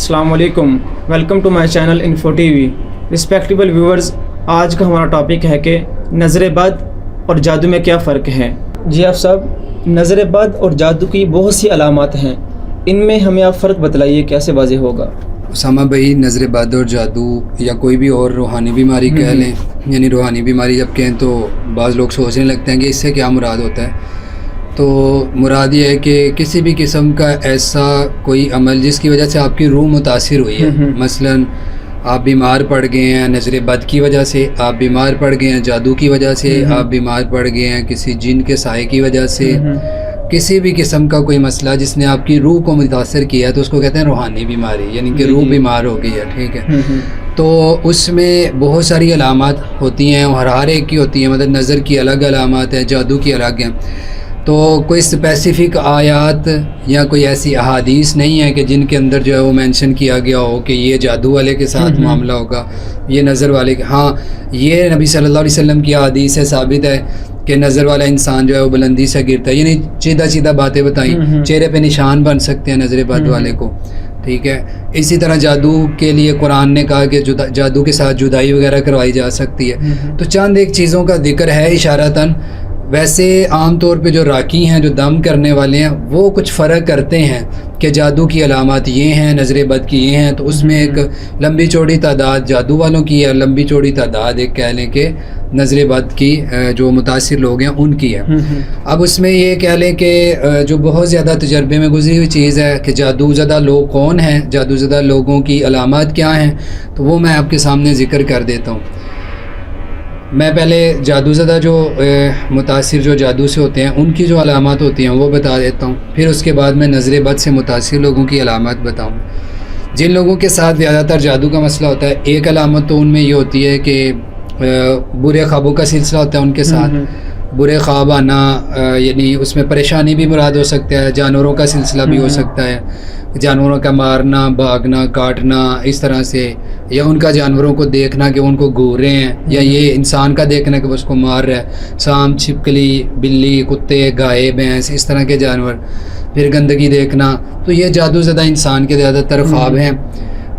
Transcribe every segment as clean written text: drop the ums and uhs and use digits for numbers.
السلام علیکم، welcome to my channel info TV. Respectable viewers, آج کا ہمارا ٹاپک ہے کہ نظر بد اور جادو میں کیا فرق ہے۔ جی آپ صاحب، نظر بد اور جادو کی بہت سی علامات ہیں، ان میں ہمیں آپ فرق بتلائیے، کیسے واضح ہوگا؟ اسامہ بھائی، نظر بد اور جادو یا کوئی بھی اور روحانی بیماری کہہ لیں، یعنی روحانی بیماری جب کہیں تو بعض لوگ سوچنے لگتے ہیں کہ اس سے کیا مراد ہوتا ہے۔ تو مراد یہ ہے کہ کسی بھی قسم کا ایسا کوئی عمل جس کی وجہ سے آپ کی روح متاثر ہوئی ہے، مثلاً آپ بیمار پڑ گئے ہیں نظر بد کی وجہ سے، آپ بیمار پڑ گئے ہیں جادو کی وجہ سے، آپ بیمار پڑ گئے ہیں کسی جن کے سائے کی وجہ سے، کسی بھی قسم کا کوئی مسئلہ جس نے آپ کی روح کو متاثر کیا ہے تو اس کو کہتے ہیں روحانی بیماری، یعنی کہ روح بیمار ہو گئی ہے، ٹھیک ہے۔ تو اس میں بہت ساری علامات ہوتی ہیں، ہر ایک کی ہوتی ہیں، مطلب نظر کی الگ علامات ہیں، جادو کی الگ ہیں۔ تو کوئی اسپیسیفک آیات یا کوئی ایسی احادیث نہیں ہے کہ جن کے اندر جو ہے وہ مینشن کیا گیا ہو کہ یہ جادو والے کے ساتھ معاملہ ہوگا، یہ نظر والے کے۔ ہاں، یہ نبی صلی اللہ علیہ وسلم کی حدیث سے ثابت ہے کہ نظر والا انسان جو ہے وہ بلندی سے گرتا ہے، یعنی سیدھا باتیں بتائیں، چہرے پہ نشان بن سکتے ہیں نظر بد والے کو، ٹھیک ہے۔ اسی طرح جادو کے لیے قرآن نے کہا کہ جادو کے ساتھ جدائی وغیرہ کروائی جا سکتی ہے۔ تو چند ایک چیزوں کا ذکر ہے اشارتاً۔ ویسے عام طور پہ جو راکی ہیں، جو دم کرنے والے ہیں، وہ کچھ فرق کرتے ہیں کہ جادو کی علامات یہ ہیں، نظر بد کی یہ ہیں، تو اس میں ایک لمبی چوڑی تعداد جادو والوں کی ہے، لمبی چوڑی تعداد ایک کہہ لیں کہ نظر بد کی جو متاثر لوگ ہیں ان کی ہے۔ اب اس میں یہ کہہ لیں کہ جو بہت زیادہ تجربے میں گزری ہوئی چیز ہے کہ جادو زدہ لوگ کون ہیں، جادو زدہ لوگوں کی علامات کیا ہیں، تو وہ میں آپ کے سامنے ذکر کر دیتا ہوں۔ میں پہلے جادو زدہ جو متاثر جو جادو سے ہوتے ہیں ان کی جو علامات ہوتی ہیں وہ بتا دیتا ہوں، پھر اس کے بعد میں نظر بد سے متاثر لوگوں کی علامات بتاؤں۔ جن لوگوں کے ساتھ زیادہ تر جادو کا مسئلہ ہوتا ہے، ایک علامت تو ان میں یہ ہوتی ہے کہ برے خوابوں کا سلسلہ ہوتا ہے ان کے ساتھ، برے خواب آنا، یعنی اس میں پریشانی بھی مراد ہو سکتا ہے، جانوروں کا سلسلہ بھی ہو سکتا ہے، جانوروں کا مارنا، بھاگنا، کاٹنا، اس طرح سے، یا ان کا جانوروں کو دیکھنا کہ ان کو گھور رہے ہیں، یا یہ انسان کا دیکھنا کہ وہ اس کو مار رہا ہے، سانپ، چھپکلی، بلی، کتے، گائے، بھینس، اس طرح کے جانور، پھر گندگی دیکھنا۔ تو یہ جادو زدہ انسان کے زیادہ تر خواب ہیں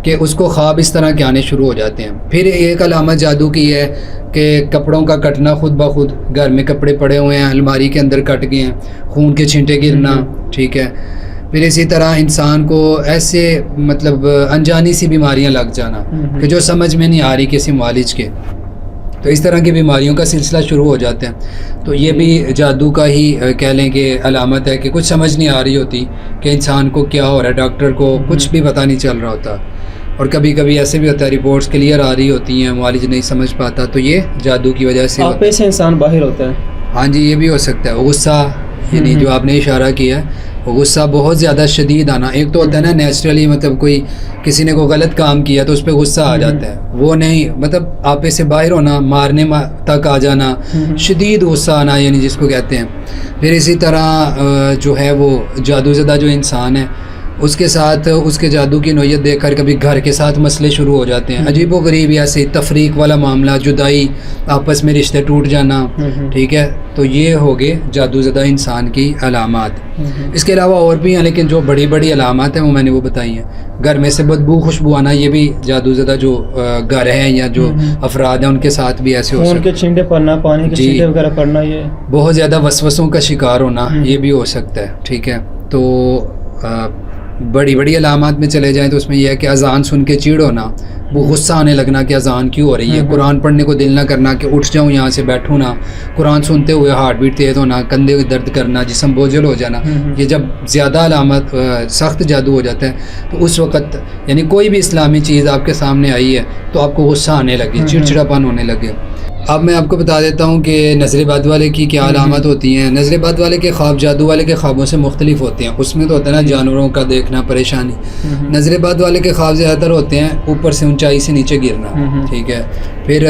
کہ اس کو خواب اس طرح کے آنے شروع ہو جاتے ہیں۔ پھر ایک علامت جادو کی ہے کہ کپڑوں کا کٹنا، خود بخود گھر میں کپڑے پڑے ہوئے ہیں، الماری کے اندر کٹ گئے ہیں، خون کے چھینٹے گرنا، ٹھیک ہے۔ پھر اسی طرح انسان کو ایسے مطلب انجانی سی بیماریاں لگ جانا کہ جو سمجھ میں نہیں آ رہی کسی معالج کے، تو اس طرح کی بیماریوں کا سلسلہ شروع ہو جاتے ہیں۔ تو یہ بھی جادو کا ہی کہہ لیں کہ علامت ہے کہ کچھ سمجھ نہیں آ رہی ہوتی کہ انسان کو کیا ہو رہا ہے، ڈاکٹر کو کچھ بھی پتہ نہیں چل رہا ہوتا، اور کبھی کبھی ایسے بھی ہوتا ہے رپورٹس کلیئر آ رہی ہوتی ہیں، معالج نہیں سمجھ پاتا، تو یہ جادو کی وجہ سے آپے سے انسان باہر ہوتا ہے۔ ہاں جی، یہ بھی ہو سکتا ہے۔ غصہ، یعنی جو آپ نے اشارہ کیا ہے، غصہ بہت زیادہ شدید آنا، ایک تو ہوتا ہے نا نیچرلی، مطلب کوئی کسی نے کوئی غلط کام کیا تو اس پہ غصہ آ جاتا ہے، وہ نہیں، مطلب آپے سے باہر ہونا، مارنے تک آ جانا، شدید غصہ آنا، یعنی جس کو کہتے ہیں۔ پھر اسی طرح جو ہے وہ جادو زدہ جو انسان ہے اس کے ساتھ اس کے جادو کی نوعیت دیکھ کر کبھی گھر کے ساتھ مسئلے شروع ہو جاتے ہیں، عجیب و غریب، ایسے تفریق والا معاملہ، جدائی، آپس میں رشتے ٹوٹ جانا، ٹھیک ہے۔ تو یہ ہو گئے جادو زدہ انسان کی علامات۔ اس کے علاوہ اور بھی ہیں، لیکن جو بڑی بڑی علامات ہیں وہ میں نے وہ بتائی ہیں۔ گھر میں سے بدبو، خوشبو آنا، یہ بھی جادو زدہ جو گھر ہیں یا جو افراد ہیں ان کے ساتھ بھی ایسے ہو سکتے ہیں۔ خون کے چھینٹے پڑنا، پانی کے چھینٹے وغیرہ پڑنا، یہ بہت زیادہ وسوسوں کا شکار ہونا، یہ بھی ہو سکتا ہے، ٹھیک ہے۔ تو بڑی بڑی علامات میں چلے جائیں تو اس میں یہ ہے کہ اذان سن کے چیڑ ہونا، وہ غصہ آنے لگنا کہ اذان کیوں ہو رہی ہے، قرآن پڑھنے کو دل نہ کرنا کہ اٹھ جاؤں یہاں سے بیٹھوں نہ، قرآن سنتے ہوئے ہارٹ بیٹ تیز ہونا، کندھے درد کرنا، جسم بوجھل ہو جانا، یہ جب زیادہ علامات سخت جادو ہو جاتا ہے تو اس وقت یعنی کوئی بھی اسلامی چیز آپ کے سامنے آئی ہے تو آپ کو غصہ آنے لگے، چڑچڑاپن ہونے لگے۔ اب میں آپ کو بتا دیتا ہوں کہ نظر بد والے کی کیا علامات ہوتی ہیں۔ نظر بد والے کے خواب جادو والے کے خوابوں سے مختلف ہوتے ہیں، اس میں تو ہوتا ہے نا جانوروں کا دیکھنا، پریشانی۔ نظر بد والے کے خواب زیادہ تر ہوتے ہیں اوپر سے اونچائی سے نیچے گرنا، ٹھیک ہے۔ پھر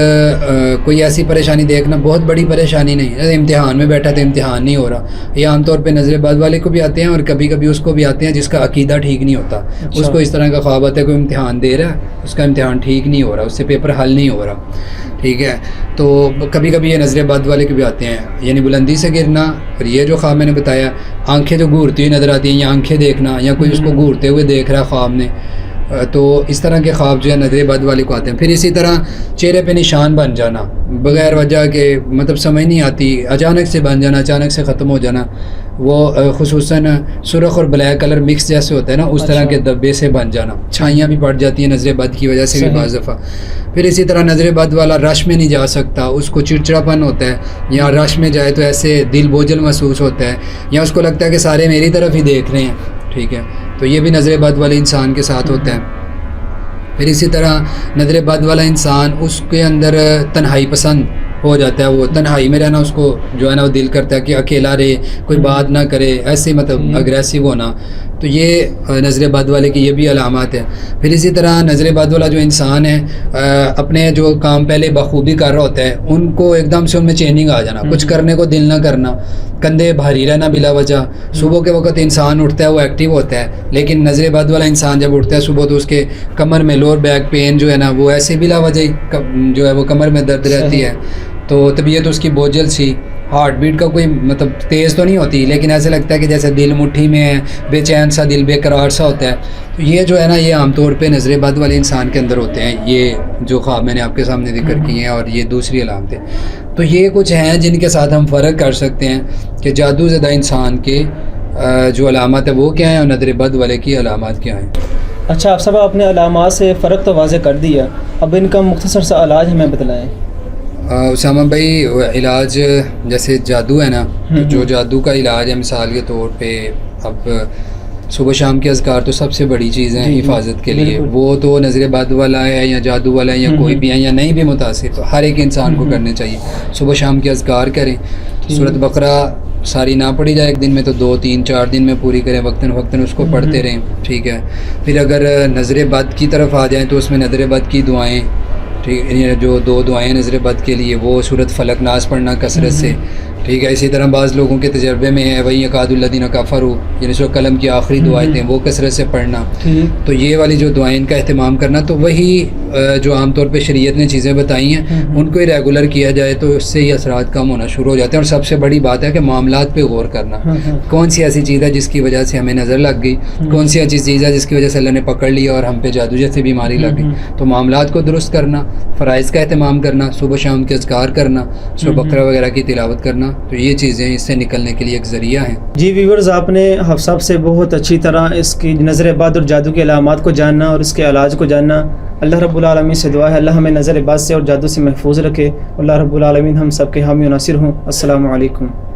کوئی ایسی پریشانی دیکھنا، بہت بڑی پریشانی نہیں، امتحان میں بیٹھا تو امتحان نہیں ہو رہا، یہ عام طور پہ نظر بد والے کو بھی آتے ہیں، اور کبھی کبھی اس کو بھی آتے ہیں جس کا عقیدہ ٹھیک نہیں ہوتا، اس کو اس طرح کا خواب آتا ہے کوئی امتحان دے رہا ہے، اس کا امتحان ٹھیک نہیں ہو رہا، اس سے پیپر حل نہیں ہو رہا، ٹھیک ہے۔ تو کبھی کبھی یہ نظر بد والے کے بھی آتے ہیں، یعنی بلندی سے گرنا، اور یہ جو خواب میں نے بتایا، آنکھیں جو گھورتی ہوئی نظر آتی ہیں، یا آنکھیں دیکھنا، یا کوئی اس کو گھورتے ہوئے دیکھ رہا ہے خواب میں، تو اس طرح کے خواب جو ہے نظر بد والے کو آتے ہیں. پھر اسی طرح چہرے پہ نشان بن جانا بغیر وجہ کے، مطلب سمجھ نہیں آتی، اچانک سے بن جانا، اچانک سے ختم ہو جانا، وہ خصوصاً سرخ اور بلیک کلر مکس جیسے ہوتا ہے نا، اس طرح کے دبے سے بن جانا. چھائیاں بھی پڑ جاتی ہیں نظر بد کی وجہ سے بھی بعض دفعہ. پھر اسی طرح نظر بد والا رش میں نہیں جا سکتا، اس کو چڑچڑاپن ہوتا ہے، یا رش میں جائے تو ایسے دل بوجھل محسوس ہوتا ہے، یا اس کو لگتا ہے کہ سارے میری طرف ہی دیکھ رہے ہیں. ٹھیک ہے، تو یہ بھی نظر بد والے انسان کے ساتھ ہوتا ہے. پھر اسی طرح نظر بد والا انسان، اس کے اندر تنہائی پسند ہو جاتا ہے، وہ تنہائی میں رہنا اس کو جو ہے نا وہ دل کرتا ہے کہ اکیلا رہے، کوئی بات نہ کرے، ایسے مطلب اگریسو ہونا. تو یہ نظر بد والے کی یہ بھی علامات ہے. پھر اسی طرح نظر بد والا جو انسان ہے، اپنے جو کام پہلے بخوبی کر رہا ہوتا ہے ان کو ایک دم سے ان میں چینجنگ آ جانا، کچھ کرنے کو دل نہ کرنا، کندھے بھاری رہنا بلا وجہ. صبح کے وقت انسان اٹھتا ہے وہ ایکٹیو ہوتا ہے، لیکن نظر بد والا انسان جب اٹھتا ہے صبح تو اس کے کمر میں لوور بیک پین جو ہے نا وہ ایسے بلا وجہ ہی جو ہے وہ کمر میں درد رہتی ہے. تو طبیعت اس کی بوجھل سی، ہارٹ بیٹ کا کوئی مطلب تیز تو نہیں ہوتی، لیکن ایسے لگتا ہے کہ جیسے دل مٹھی میں ہے، بے چین سا دل، بے قرار سا ہوتا ہے. تو یہ جو ہے نا یہ عام طور پہ نظر بد والے انسان کے اندر ہوتے ہیں، یہ جو خواب میں نے آپ کے سامنے ذکر کیے ہیں، اور یہ دوسری علامتیں. تو یہ کچھ ہیں جن کے ساتھ ہم فرق کر سکتے ہیں کہ جادو زدہ انسان کے جو علامات ہیں وہ کیا ہیں اور نظر بد والے کی علامات کیا ہیں. اچھا آپ صاحب، آپ نے علامات سے فرق تو واضح کر دیا، اب ان کا مختصر سا علاج ہمیں بتلائیں. اسامہ بھائی، علاج جیسے جادو ہے نا، جو جادو کا علاج ہے مثال کے طور پہ، اب صبح شام کے اذکار تو سب سے بڑی چیز ہیں حفاظت کے لیے. وہ تو نظر بد والا ہے یا جادو والا ہے یا کوئی بھی ہے یا نہیں بھی متاثر، تو ہر ایک انسان کو کرنے چاہیے. صبح شام کے اذکار کریں، سورۃ بقرہ ساری نہ پڑھی جائے ایک دن میں تو 2 3 4 دن میں پوری کریں، وقتاً وقتاً اس کو پڑھتے رہیں. ٹھیک ہے. پھر اگر نظر بد کی طرف آ جائیں تو اس میں نظر بد کی دعائیں، ٹھیک ہے، جو 2 دعائیں نظر بد کے لیے، وہ سورۃ فلق ناس پڑھنا کثرت سے. ٹھیک ہے. اسی طرح بعض لوگوں کے تجربے میں ہے وہی یکاد الذین کفروا، یعنی سورۃ قلم کی آخری دعائیں تھیں وہ کثرت سے پڑھنا. تو یہ والی جو دعائیں ان کا اہتمام کرنا، تو وہی جو عام طور پہ شریعت نے چیزیں بتائی ہیں ان کو ہی ریگولر کیا جائے تو اس سے ہی اثرات کم ہونا شروع ہو جاتے ہیں. اور سب سے بڑی بات ہے کہ معاملات پہ غور کرنا، کون سی ایسی چیز ہے جس کی وجہ سے ہمیں نظر لگ گئی، کون سی ایسی چیز ہے جس کی وجہ سے اللہ نے پکڑ لیا اور ہم پہ جادو جیسی بیماری لگ گئی. تو معاملات کو درست کرنا، فرائض کا اہتمام کرنا، صبح شام کے اذکار کرنا، سورۃ بقرہ وغیرہ کی تلاوت کرنا، تو یہ چیزیں اس سے نکلنے کے لیے ایک ذریعہ ہیں. جی ویورز، آپ نے حفص صاحب سے بہت اچھی طرح اس کی نظر بد اور جادو کے علامات کو جاننا اور اس کے علاج کو جاننا. اللہ رب العالمین سے دعا ہے اللہ ہمیں نظر بد سے اور جادو سے محفوظ رکھے. اللہ رب العالمین ہم سب کے حامی و ناصر ہوں. السلام علیکم.